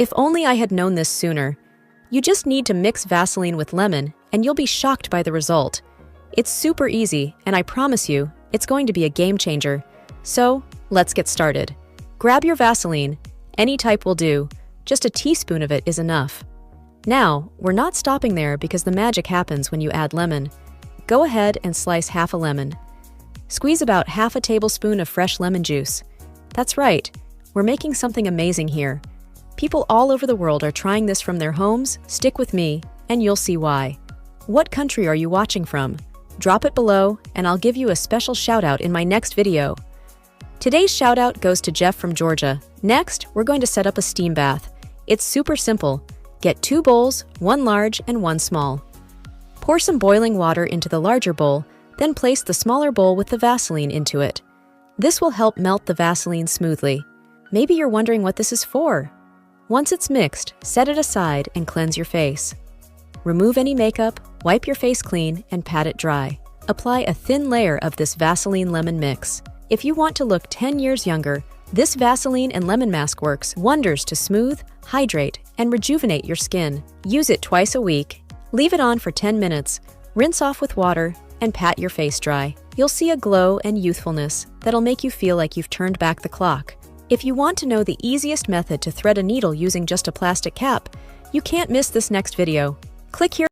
If only I had known this sooner. You just need to mix Vaseline with lemon, and you'll be shocked by the result. It's super easy, and I promise you, it's going to be a game changer. So, let's get started. Grab your Vaseline. Any type will do. Just a teaspoon of it is enough. Now, we're not stopping there because the magic happens when you add lemon. Go ahead and slice half a lemon. Squeeze about half a tablespoon of fresh lemon juice. That's right, we're making something amazing here. People all over the world are trying this from their homes. Stick with me, and you'll see why. What country are you watching from? Drop it below, and I'll give you a special shout-out in my next video. Today's shout-out goes to Jeff from Georgia. Next, we're going to set up a steam bath. It's super simple. Get 2 bowls, 1 large and 1 small. Pour some boiling water into the larger bowl, then place the smaller bowl with the Vaseline into it. This will help melt the Vaseline smoothly. Maybe you're wondering what this is for. Once it's mixed, set it aside and cleanse your face. Remove any makeup, wipe your face clean, and pat it dry. Apply a thin layer of this Vaseline lemon mix. If you want to look 10 years younger, this Vaseline and lemon mask works wonders to smooth, hydrate, and rejuvenate your skin. Use it twice a week. Leave it on for 10 minutes, rinse off with water, and pat your face dry. You'll see a glow and youthfulness that'll make you feel like you've turned back the clock. If you want to know the easiest method to thread a needle using just a plastic cap, you can't miss this next video. Click here.